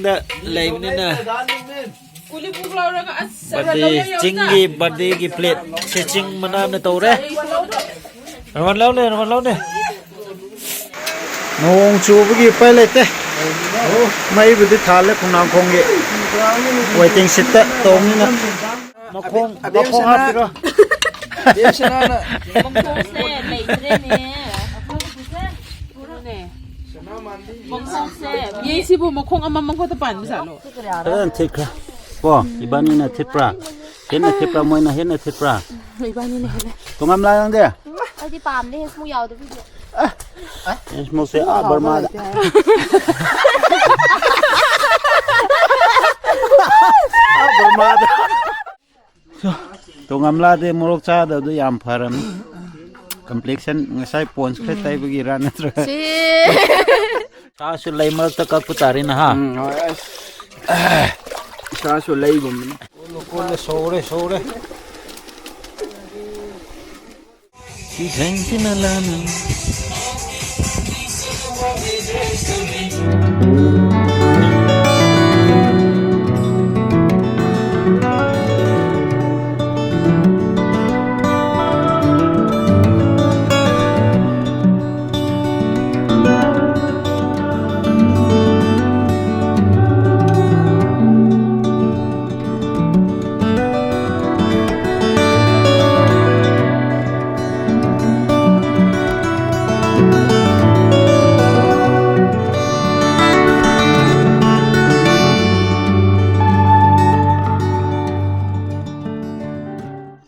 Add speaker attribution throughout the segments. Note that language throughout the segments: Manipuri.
Speaker 1: na live ni na
Speaker 2: Uli bukla orang asal
Speaker 1: bade chingi bade ki plate se ching mana na to re rawan law ne nong chu gi pai le te mai bu di thal le khong khong ge waiting sit ta tong ni na makhong ha pi ro
Speaker 2: Biasa na.
Speaker 3: Mongkong se lei tre ne. Mongkong se.
Speaker 2: Ye sibu mongkong amang ko tapan bisa lo.
Speaker 1: thik ra po ibani na thik pra hen na thik pra moi na hen na thik pra
Speaker 2: Ibani ne hele.
Speaker 1: tongam la ang de
Speaker 3: Ai di pam de mu yaw de video.
Speaker 1: es mo se a barma da barma da tongam la de morok cha da du yam pharam complexion ngasai pons khe tai bagi ran tra
Speaker 3: Si.
Speaker 1: ta su lai mar ta ka putari na ha
Speaker 2: Sa so lay bum.
Speaker 1: ko le sore si thank na la na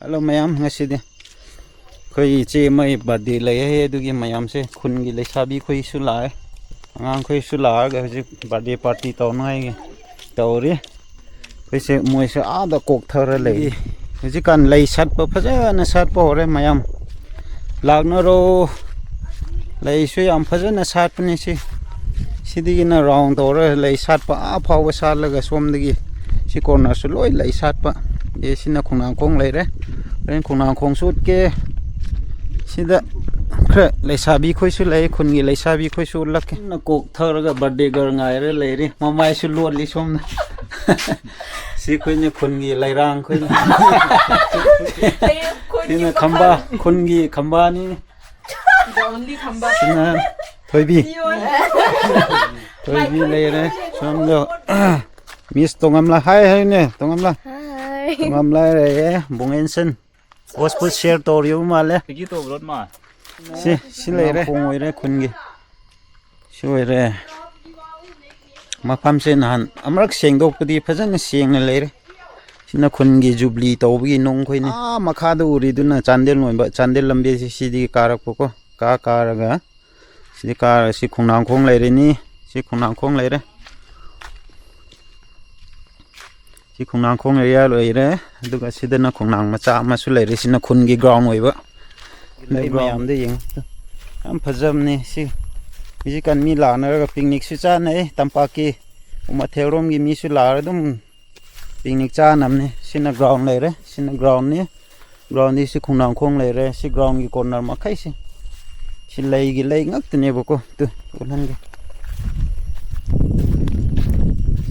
Speaker 1: Hello mayam ngasidi khoi che mai birthday lai he du gi mayam se khun gi le sabi khoi su la angang khoi su la ga ji birthday party to nai gi to ri khoi se moi se a da kok thar le ji kan lai sat pa phaja na sat pa re mayam lag na ro lai su yam phaja na sat pa ni si sidi gi na round to re lai sat pa a phaw ga sat la ga som de gi si corner su loi lai sat pa ye sina khunang kong lai re ren khunang kong sut ke sida khre leisabi khoi su lai khun gi leisabi khoi su lak na kok thar ga birthday gar ngai re le ri mamai su lot li som na si khoi ne khun gi lairang khoi na sina khamba ni
Speaker 2: Only khamba.
Speaker 1: sina thoibi le re som lo miss tongam la hai ne tongam la tongam la re bungen sen Hosput share to riu ma le
Speaker 4: Pigi to rot ma
Speaker 1: si le re khong oi re khun gi soi re ma pham sen han amrak seng dok pudi phajan seng le re sina khun gi jubli to bi nong khoi ni makha du uri du na chandel noi ba chandel lambe si di karak ko ka raga si kar si khunang khong le re ni si khunang khong le re si khunang khong area loi re duga sidana khunang macha ma su le re sina khun gi ground oi ba nei mayam de yeng am phajam ni si ji kan mi la na ga picnic su cha nei tampa ki uma therom gi mi su la dum picnic cha nam ni sina ground le re sina ground ni si khunang khong le re si ground gi corner ma khai si lei gi lei ngak ne bo ko tu ulan gi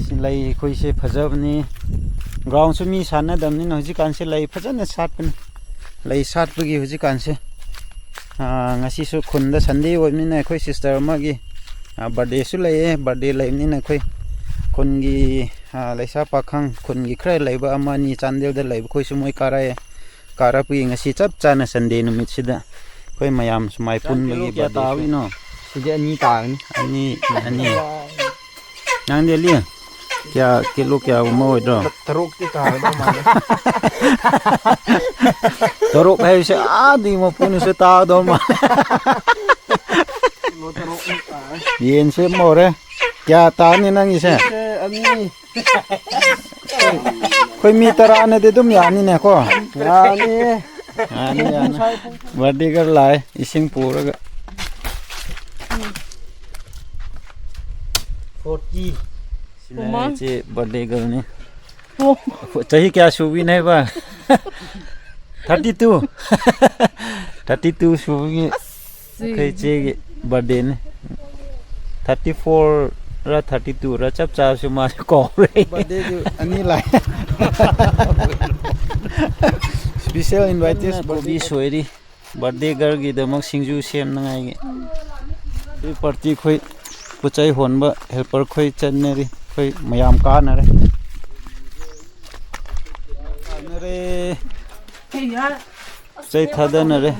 Speaker 1: si lei khoi se phajab ni ground su mi sana dam ni hoji kan se lei phajana sat pen lei sat bu gi hoji kan se ngasi su khun da sunday wo ni na khoi sister ma gi birthday su lei birthday lei ni na khoi khun gi leisa pakhang khun gi khrai lei ba ama ni chandel da lei khoi su moi kara pu ngasi chap chana sunday nu mit sida khoi mayam su mai pun ba gi ba ta wi no
Speaker 4: Sije ni ta ni
Speaker 1: ani nang de li kya kilo kya mo do
Speaker 4: Teruk ti ta do ma
Speaker 1: Torok hai se adi mo pun se ta do ma
Speaker 4: teruk ni ta
Speaker 1: yen se mo re kya ta ni nang ise
Speaker 4: Ami
Speaker 1: khoi mi tara ne de dum ya ni ne ko
Speaker 4: ya ni
Speaker 1: ani birthday gar lai ising pura ga 40 sina che birthday gar ni chahi kya subi nahi ba 32 32 subi kai che birthday ni 34 ra 32 ra chap cha su ma ko re
Speaker 4: birthday ju ani lai special invited
Speaker 1: ko bi soi ri birthday gar gi da mak singju sem na ngai gi ri party khoi puchai hon ba helper khoi chan ne ri khoi mayam ka na re chai thada na re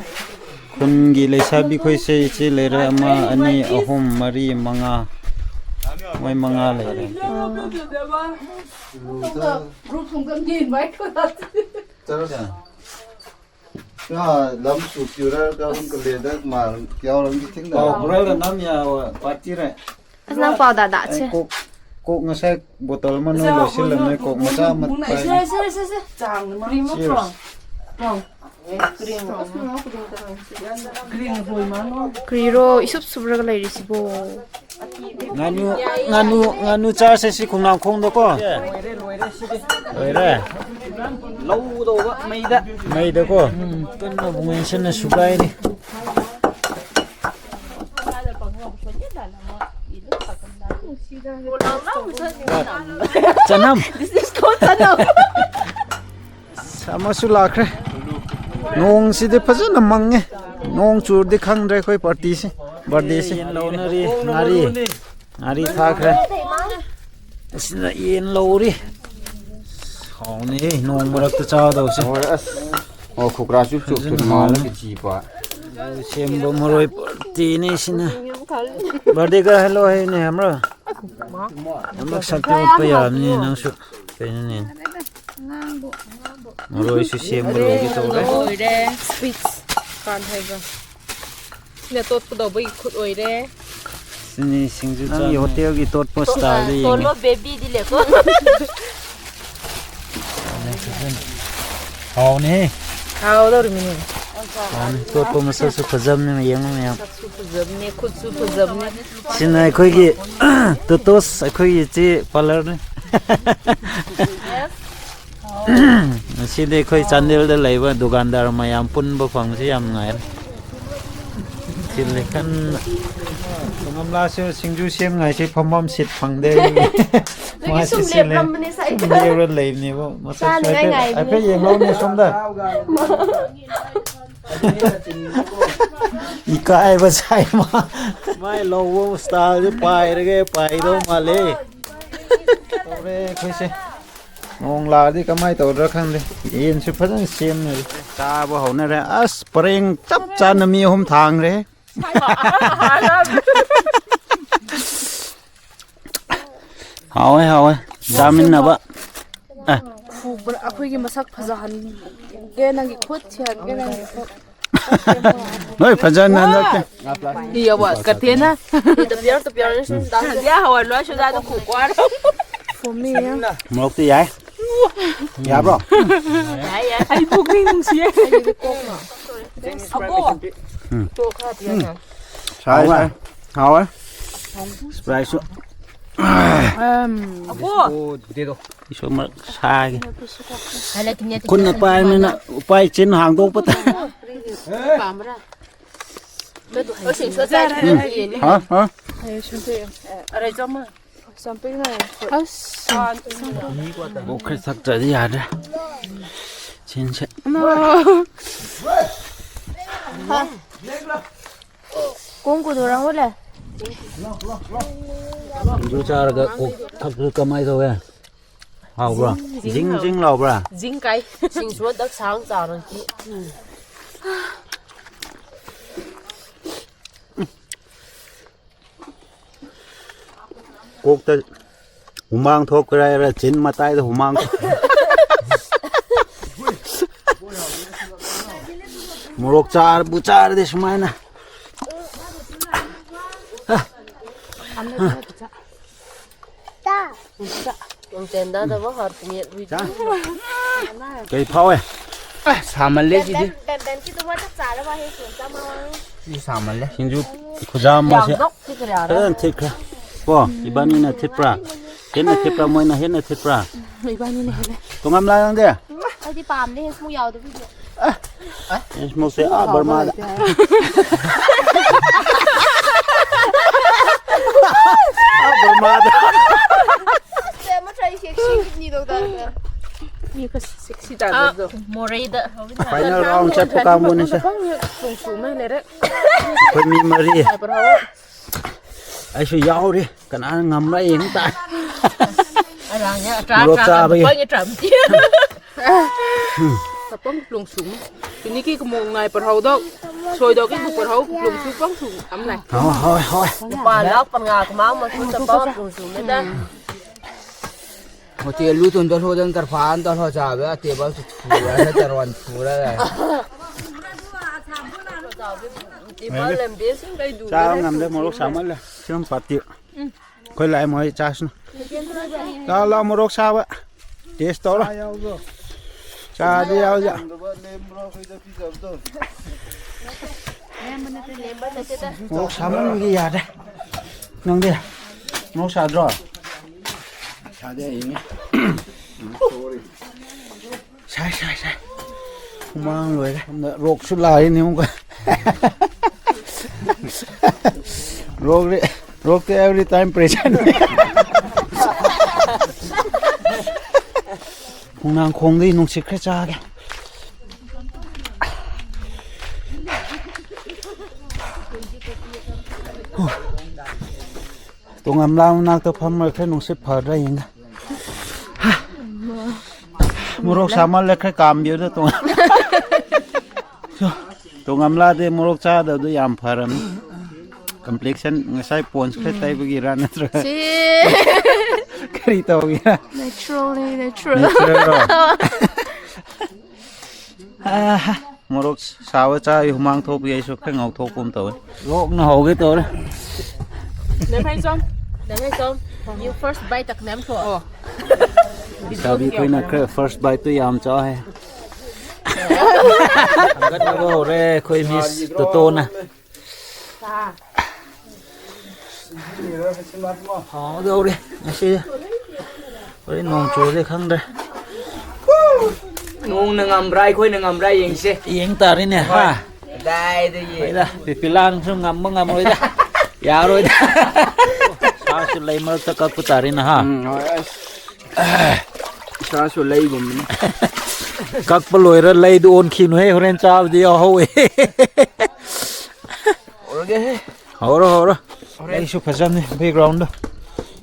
Speaker 1: khun gi leisabi khoi se chi le ra ma ani ahum mari manga moi manga le re
Speaker 4: lam su pura da hum ko le da ma kyao ram ki thing da
Speaker 1: pura la nam ya party re
Speaker 3: Nang pau da da che.
Speaker 1: ko ngasai botol ma no lo sil la mai ko ma sa mat pa
Speaker 3: Kriro isup subra ga lai risibo.
Speaker 1: nganu cha se si khung nam khong do ko oi re lo do ba mai da ko pen no bungen sen na sugai ni chanam
Speaker 3: This is called Chanam.
Speaker 1: sama su la khre nong si de phajana mangne nong chur de khang dre khoi party si birthday si lo na ri ngari tha khre sina yen lo ri khong ni nong barak ta cha do si
Speaker 4: o khukra chu chu tu ma la ki chi pa
Speaker 1: sem bo moroi party ni sina birthday ga hello hai ne hamra amak sakti pa ya ni nang su pe ni moroi su sem moroi ki to re
Speaker 2: oi re speech kan hai ba ne tot pu do bai khut oi re
Speaker 1: sini singju cha ni hotel gi tot post style ni
Speaker 3: Solo baby di le ko.
Speaker 1: hau ni
Speaker 2: how do ri mini
Speaker 1: tot po masa su khajam ni yang ni
Speaker 2: super jab ne khut super jab ne
Speaker 1: sina khoi gi totos khoi gi chi parlor ni si de khoi chandel da leiba dukandar mayam pun ba phang si yam ngai le kan ngam la se singju sem ngai se phomom sit phang de ma si si le ni ro le ni bo ma sa sai ai pe yeng lo ni som da ikai ba sai ma mai lo wo style je pai re ge pai do ma le to re khoi se ngong la di kamai to ra khang de yin su phajan sem ne ta bo ho na re as preng chap cha na mi hom thang re hawe jamin na ba
Speaker 3: Fubra akhoi gi masak phajahan ge nang gi khot thian ge nang gi khot.
Speaker 1: noi phajan na na ke
Speaker 2: iya wa ka te na
Speaker 3: The beer ni da.
Speaker 2: ya hawa lo sho da ku kwa
Speaker 3: For me.
Speaker 1: mok ti yai ya bro
Speaker 2: ai buk ni nung si
Speaker 4: sai sai hawa
Speaker 1: sprite su
Speaker 2: abo
Speaker 1: so ma sa ge
Speaker 3: Hala kinya
Speaker 1: kun na pai me na pai chin hang do pa ta
Speaker 2: pamra
Speaker 3: o sing so sa
Speaker 1: ha
Speaker 2: are jama
Speaker 3: something na.
Speaker 1: bo khre sak ta di ya da chin che
Speaker 3: Kung ko dorang wala.
Speaker 1: ju cha ga ko thak ka mai do ya hao bro jing lo bro
Speaker 2: jing kai
Speaker 3: Sing so dak sang cha ran ki.
Speaker 1: cốc ta humang thok ra ra chin ma tai ta humang morok char bu char de smai na
Speaker 3: Yung tenda da ba har ni wi.
Speaker 1: cái phao ấy
Speaker 4: samal le ji di
Speaker 3: Ben ki to wa tak cha la ba he sun cha ma wa.
Speaker 4: ji samal le
Speaker 1: xin ju khujam ma se
Speaker 3: Dok ki kra.
Speaker 1: ren thik ra po ibani na thipra hen na thipra moi na hen na thipra
Speaker 2: ibani ne hele
Speaker 1: to ngam la yang de
Speaker 3: Ai di pam ni mu yaw da video.
Speaker 1: es mo se a barma da มาด
Speaker 3: Tema try sexy ni do da. Ni ka sexy da do.
Speaker 2: Morida.
Speaker 1: Final round sa pagkamu ni sa.
Speaker 3: Su mai le re.
Speaker 1: คนมีมารี
Speaker 3: Ai par hawo.
Speaker 1: ไอ้สุยาวดิกันอ่านงำไรเองตาย
Speaker 2: Arangnya
Speaker 1: Roca apa ya?
Speaker 2: Banyak tram.
Speaker 3: Tapong plung sum. Ini ki kemo ngai par hawo dok. Soi dok ki par hawo plung su pong su am lai.
Speaker 1: เอาห้อยห้อย
Speaker 2: Palak pengak mau masuk tempat langsung dah.
Speaker 5: Hote lu tun dal hodan kar fan dal ho jabe te ba tu thura ha tarwan thura la
Speaker 2: Di malam dia sih dah dulu.
Speaker 1: เช้างำได้มรกสามันเลยเชื่อมปัดติค่อยไล่มอยจ้าสนะเรามรกสาวะเทสต่อละชาเดียวจ้ะ มรกสามันมีกี่ยาได้น้องเดียมรกสาดรอ
Speaker 5: chade ing
Speaker 1: ใช่ใช่ใช่มางเลยโรคสุดลายนี่มึงก็ โรคนี่โรคที่ every time present คงนางคงดีนุ่งสิแค่จ้าแกตรงอำลาวนักตะพัมมาแค่นุ่งสิผ่าได้ยังไงมรกสามัญเล็กแค่กามเดียวนะตรงตรงอำลาเดมรกจ้าเดี๋ยวดูยามพารัน complexion ง่ายใส่ปนส์แค่ไตไปกี่ร้านนั่นเลย
Speaker 3: Si.
Speaker 1: ครีโตกี่ร้าน
Speaker 3: Naturally natural.
Speaker 1: มรกสาวจ้าอยู่มังทบยัยสุขแค่เงาทบปุ่มตัวโรคน่าหอกตัวเลย
Speaker 3: Nem hai som.
Speaker 2: Dah hai som. You first bite tak nem for. Oh.
Speaker 1: สาวพี่คุยนักแค่ first bite ตัวยามจ้าให้ก็จะบอกเร่คุยมีตัวโตนะอ๋อเดี๋ยวดิไม่ใช่เร่นองโจเลยข้างเด้อ
Speaker 5: nung nangam rai khoi nangam rai ing se
Speaker 1: เอียงตาดิเนี่ยฮะ
Speaker 5: dai de
Speaker 1: ไป
Speaker 5: ye
Speaker 1: ละปิปิลานซึ่งงำมึงงำเลยจ้ะยาวเลยจ้ะชาสุดเลยมาตะกักปุตารินะฮะ
Speaker 5: sa su lei bum ni
Speaker 1: กักปลอยระเลยดูอนขีนให้เรนจ้าเดียวเขาเอ
Speaker 5: orge he
Speaker 1: เอาละไอ้ชุบพจันนี่เบรกกราวน์ด้วย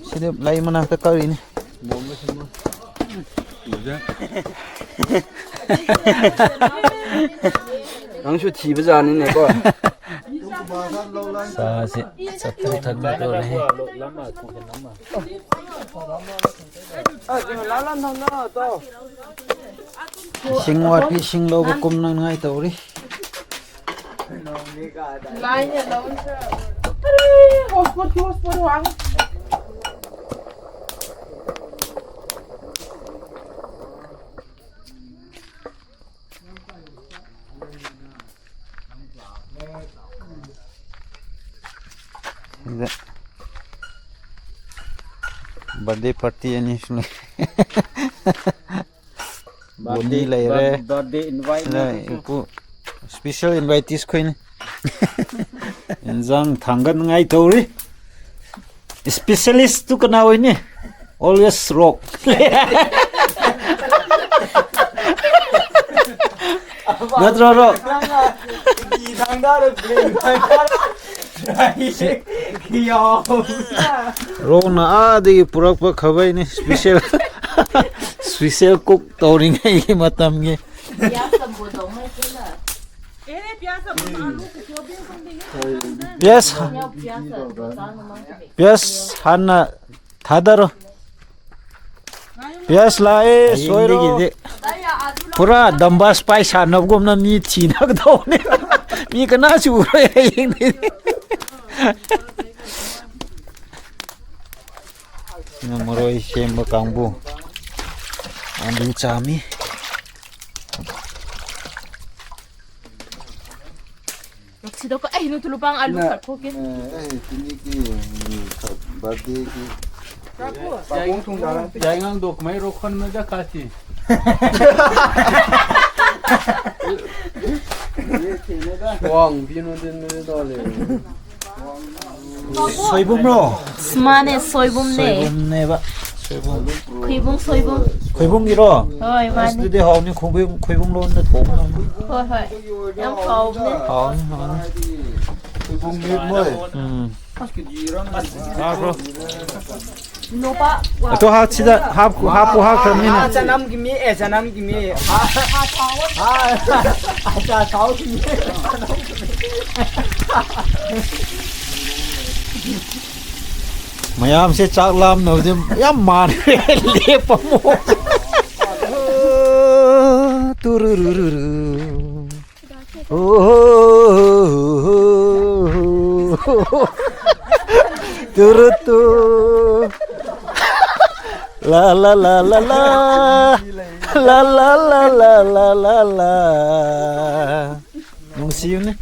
Speaker 1: สิเดี๋ยวไล่มานั่งตะกักนี่
Speaker 5: nang su thi ba jan ni ne ko
Speaker 1: สาสิสัตว์ทันตัวเลย สิงวัดพี่สิงโลบกุมนั่งไงตัวดิ
Speaker 3: Lai ni lo. Hotspot wang.
Speaker 1: บัดเดย์ปาร์ตี้อันนี้สุดเลยบุญดีเลยเร่
Speaker 5: birthday invite
Speaker 1: เลยกูสเปเชียลอินไวท์ที่สคุยนี่อินจังทางกันไงตัวดิสเปเชียลิสต์ตุกันเอาไว้นี่ always rock นัดรอ
Speaker 5: ki thang da de bring thang da rai ki yo
Speaker 1: โรน่าดีปุระปะขบายนี่สเปเชียลสเปเชียลคุกตัวนี้ไงมาทำไง
Speaker 2: Biasa bodoh macam lah.
Speaker 1: Yes,
Speaker 2: Biasa.
Speaker 1: yes, Hanna, Thadaro. Yes, lae, soiro. Pura damba spice hanap gom na mi china daw ni. Mi kana churo yeng ni. Namoroi shemba kangbu. Andu chami.
Speaker 2: Sido ko eh nutulo pang alu kat ko kin.
Speaker 4: Ini ki birthday ki
Speaker 5: jangan dok mai rokon me ja kasi wang pino den me dole
Speaker 1: 소이봄로
Speaker 2: 스마네 소이봄네
Speaker 1: 소이봄네 봐 소이봄
Speaker 2: 쿠이봉 소이봉
Speaker 1: 코이봉이로
Speaker 2: 어이 마네
Speaker 1: 스튜디오 하우니 코이봉로인데 동
Speaker 2: 허허 양 파오네
Speaker 1: 하우니
Speaker 4: Cùng biết mới.
Speaker 1: 아 그럼
Speaker 2: 노바
Speaker 1: 또 하치다 하고 그러면은
Speaker 5: Acha nam kimi acha nam kimi acha thau kimi
Speaker 1: ꯃꯌꯥꯝꯁꯦ ꯆꯥꯛ ꯂꯥꯝꯅꯕꯗꯤ ꯌꯥꯝ ꯃꯥꯟꯈ꯭ꯔꯦ ꯂꯦꯞꯄ ꯑꯃꯨꯛ ꯇꯨꯔꯨꯔꯨꯔꯨꯔꯨ 뚜루뚜 라라라라라라라라라라라 농시윤네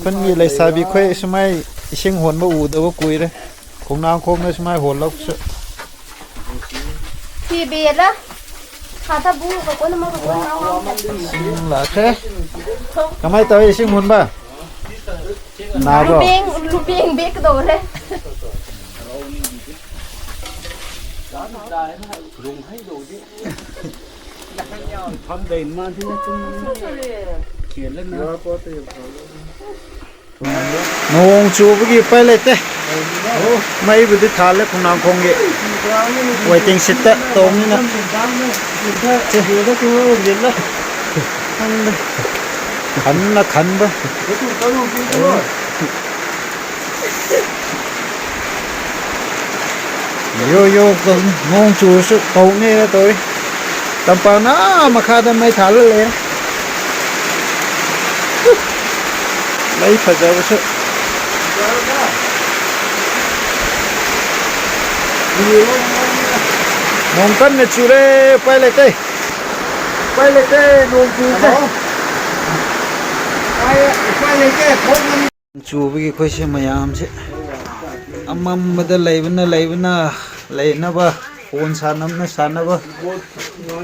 Speaker 1: 펀기 레사비 쾌 스마이 이싱 혼바 우더고 꾸이레 공나am 콩네 스마이 홀럭
Speaker 3: thì biệt đó hà ta bu và con nó có
Speaker 1: là thế cái máy tới i싱 혼바 nào
Speaker 3: lu
Speaker 1: rồi
Speaker 3: biên biết cái đồ đấy
Speaker 1: 농 주부기 빨리 때 mấy bữa đi thả lên cùng nào không vậy waiting sit đó tôm như nào chứ đó cứ diễn đó khăn ba yo con ngon chú sự tôm này tôi tầm bao nó mà khai tầm mấy thả lên lấy phải giờ sự nông cân này chú đây quay lại đây nông chú đây quay lại cái chú với cái khối xe mày am chứ âm mà đây lấy bên nó ba phone sàn nó ba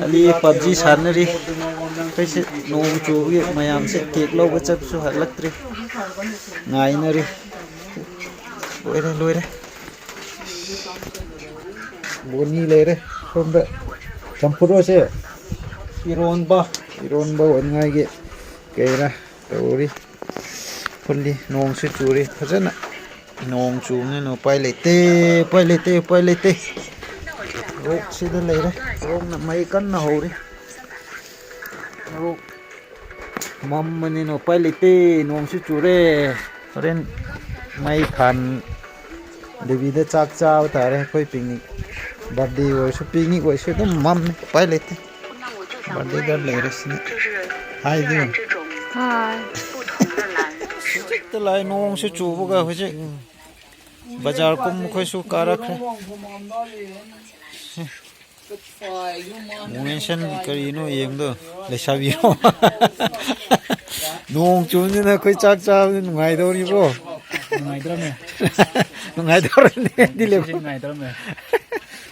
Speaker 1: ali PUBG sàn nó đi cái xe nông chú với mày am sẽ tiệt lâu cái chấp số hạt lắc đi ngày nó đi lôi đây Boni le re from the champuro se iron ba wan ngai ge keira tori fully nong se churi phajana nong chu ne no pai le te rok se da le re rok na mai kan na ho re rok mam mane no pai le te nong se chure ren mai khan devi da chak chao ta re koi picnic birthday or picnic or so mom pai lete birthday gar le resne hai di
Speaker 3: hai
Speaker 1: te lai nong se chu bu ga ho je bazar kum khoi su karak re Mention kari no yeng do le sabi ro nong chu ni na khoi chak cha ngai do ri bo ngai do ne di le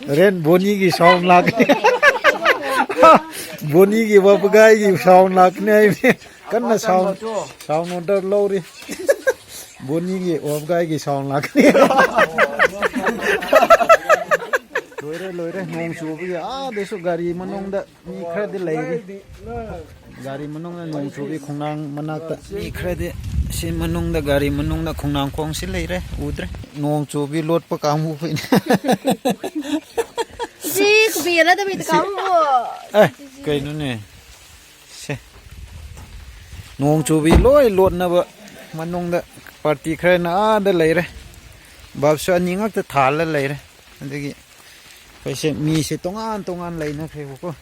Speaker 1: ren boni ki sound lag boni ki babagai ki sound lag ne kan na sound order low ri boni ki babagai ki sound lag ne loire nong chu bi de su gari manong da mi khra de lai ri gari manong da nong chu bi khongnang manak ta mi khra de si manong da gari manong da khongnang khong si lai re udre nong chu bi lot pa kam hu phin
Speaker 3: gì cái biệt đó tao bị tao
Speaker 1: ê cây nó nè xe nong chu bi loi lot na ba manong da party khra na da lai re bab sa ni ngak ta thal la lai re adagi kai se mi se tongan lai na khe ko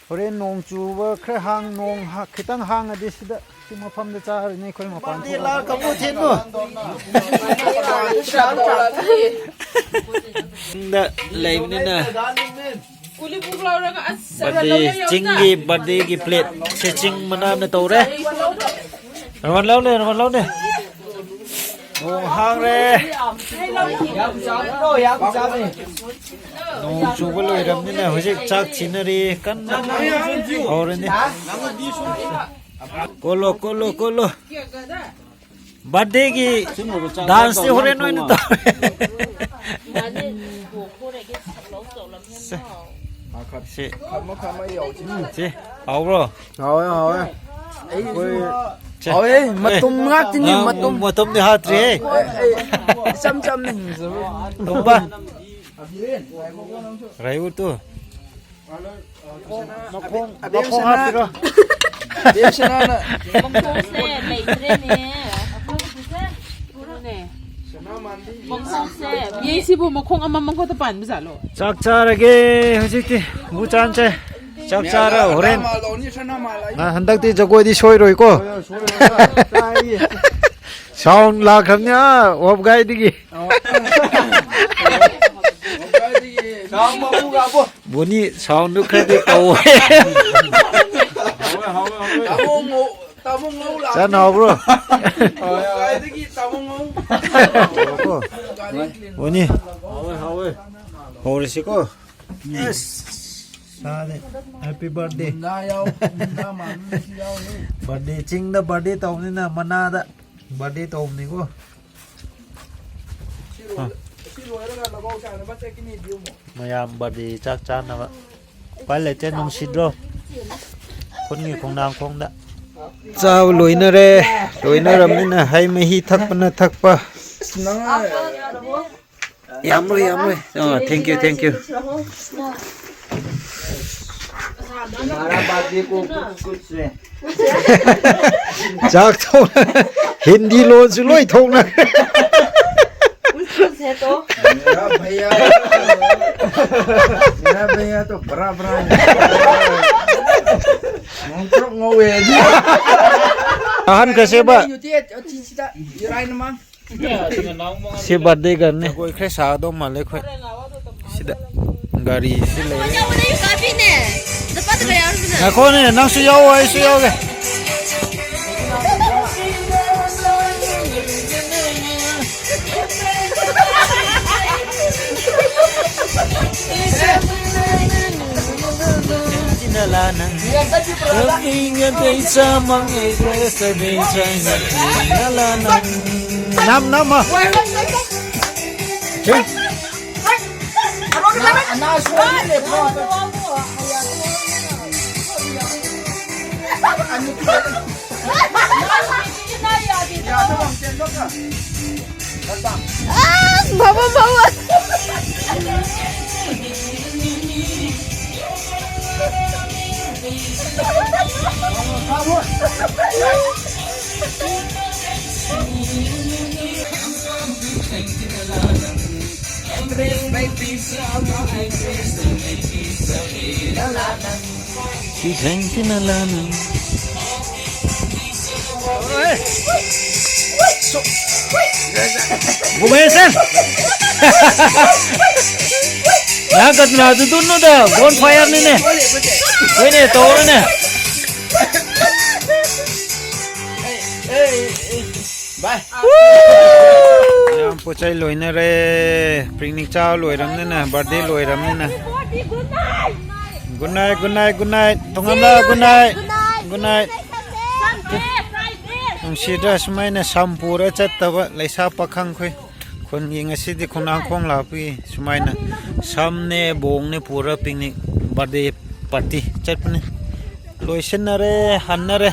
Speaker 1: horen nong chu ba khra hang nong ha khitang hang adi sida si ma pham da cha nei khoi ma pan la ka bu thin no da lai ne na
Speaker 2: Kuli puklau ra ka asa
Speaker 1: birthday chingi birthday ki plate se ching manam na to re ron lau ne nong hang re nong chu ba loi ram ni na hojik chak chinari kan aur ni kolo birthday dance से हो रे नोय न तो से से आओ bro
Speaker 5: Hoi hoi. Hoi, matum ngak ni matum.
Speaker 1: matum di hatri
Speaker 5: Sam ni.
Speaker 1: tumba rayu tu
Speaker 5: Abang sana. Dia sana na.
Speaker 2: 예시부 뭐 콩 엄마만 것도 반 비싸로.
Speaker 1: 짝짜라게 hojikti muchanche 짝짜라 호렌 나 한닥티 저거디 쇼이로이고 사운 라크냐 업가이디기
Speaker 5: Kamu buka apa?
Speaker 1: 뭐니 사운드 크레딧 까오
Speaker 5: Tamu ngau lah.
Speaker 1: 자 나오브로
Speaker 5: Lagi tamu ngau.
Speaker 1: 뭐니 호르시고 예스 사네 해피 버스데이
Speaker 5: Na yau, na man yau ni.
Speaker 1: Birthday चिंग द बर्थडे तौनी ना मना द बर्थडे तौनी को मयाम बर्थडे चाक चान ना पाले ले चे नुंग सिद्रो คนนี้ของนางของดะเจ้าลอยนะเรลอยนะรำนี่นะให้ไม่ฮีทักปนะทักปะ
Speaker 5: Senang.
Speaker 1: ยำเลยthank you
Speaker 5: Marah bagi ku kut se.
Speaker 1: จากทงฮินดีโลนสุลอยทงนะ
Speaker 5: Mera bhaiya. Mera bhaiya to bra. Ngok ngowe di.
Speaker 1: อาหารกระเซบะ
Speaker 5: Yu tiet, cita. Irai namang.
Speaker 1: เสียบัตรได้กันเนี่ยแค่สาวต้องมาเลยค่อยสิดะกาลีสิเลยนะคนเนี่ยนั่งสุยาวไว้สุยาวเลยNalanan Kepingan desa mengedesa desa Nalanan Nam ah Cik
Speaker 5: Ana suami le po.
Speaker 3: 바보
Speaker 1: Si senti nalanan Bumesen Nakat na tutun da bonfire ni ne Wene tore ne
Speaker 5: Bye.
Speaker 1: Yang pocai loi na re picnic chao loi ram ne na birthday loi ram ne na Good night Tongam la good night Ang sida smai na sampura chat tawa laisa pakhang khoi kon yeng asidi khonang khong la pi smai na samne bong ne pura picnic birthday party chat ne loi sen na re han na re